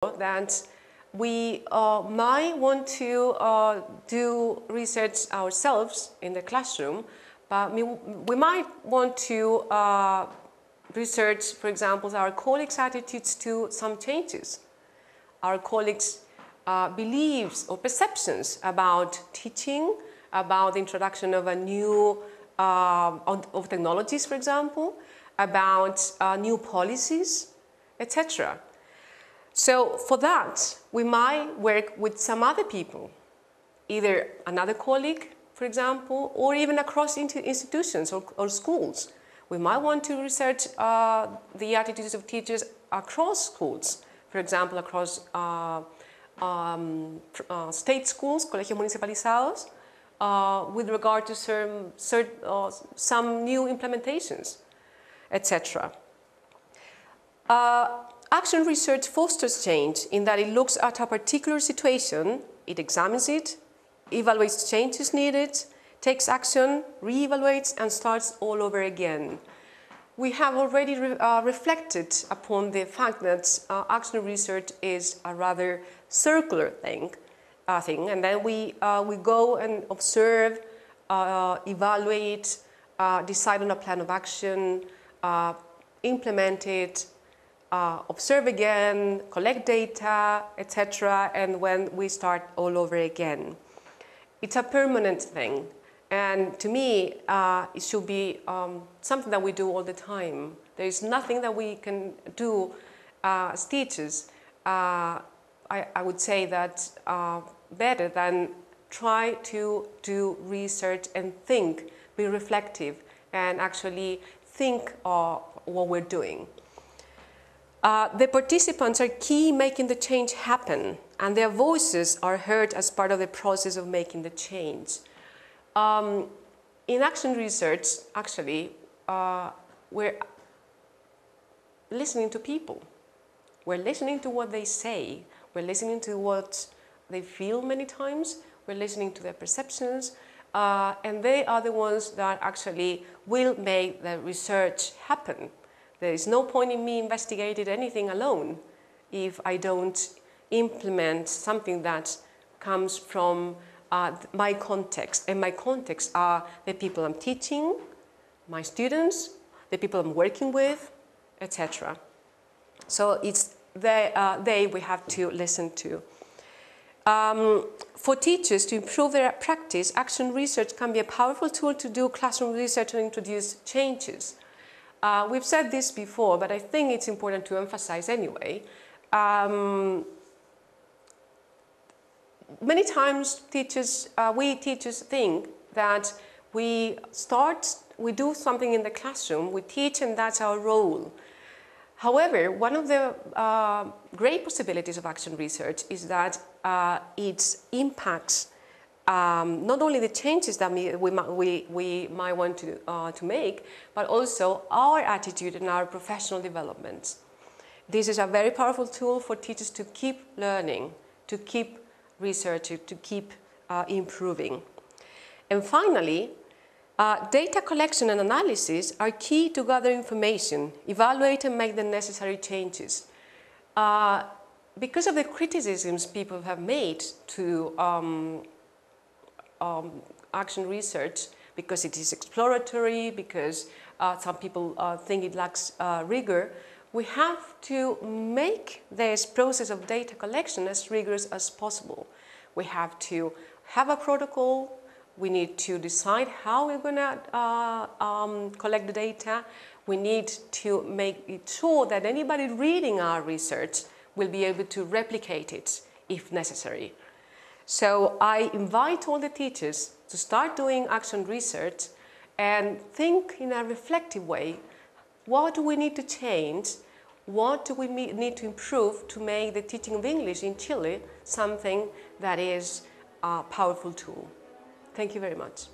that we might want to do research ourselves in the classroom, but we might want to research, for example, our colleagues' attitudes to some changes, our colleagues' beliefs or perceptions about teaching, about the introduction of a new of technologies, for example, about new policies, etc. So for that, we might work with some other people, either another colleague, for example, or even across institutions or schools. We might want to research the attitudes of teachers across schools, for example, across state schools, colegios municipalizados, with regard to some new implementations, etc. Action research fosters change in that it looks at a particular situation, it examines it, evaluates changes needed, takes action, re-evaluates, and starts all over again. We have already reflected upon the fact that action research is a rather circular thing, and then we go and observe, evaluate, decide on a plan of action, implement it, observe again, collect data, etc., and when we start all over again. It's a permanent thing, and to me, it should be something that we do all the time. There is nothing that we can do as teachers, I would say that better than try to do research and think, be reflective, and actually think of what we're doing. The participants are key making the change happen, and their voices are heard as part of the process of making the change. In action research, actually, we're listening to people. We're listening to what they say. We're listening to what they feel many times. We're listening to their perceptions, and they are the ones that actually will make the research happen. There is no point in me investigating anything alone if I don't implement something that comes from my context. And my context are the people I'm teaching, my students, the people I'm working with, etc. So it's they we have to listen to. For teachers to improve their practice, action research can be a powerful tool to do classroom research and introduce changes. We've said this before, but I think it's important to emphasize anyway. Many times we teachers think that we do something in the classroom, we teach, and that's our role. However, one of the great possibilities of action research is that it impacts not only the changes that we might want to make, but also our attitude and our professional development. This is a very powerful tool for teachers to keep learning, to keep researching, to keep improving. And finally, data collection and analysis are key to gather information, evaluate and make the necessary changes. Because of the criticisms people have made to action research, because it is exploratory, because some people think it lacks rigor, we have to make this process of data collection as rigorous as possible. We have to have a protocol. We need to decide how we're going to collect the data. We need to make it sure that anybody reading our research will be able to replicate it if necessary. So I invite all the teachers to start doing action research and think in a reflective way. What do we need to change? What do we need to improve to make the teaching of English in Chile something that is a powerful tool? Thank you very much.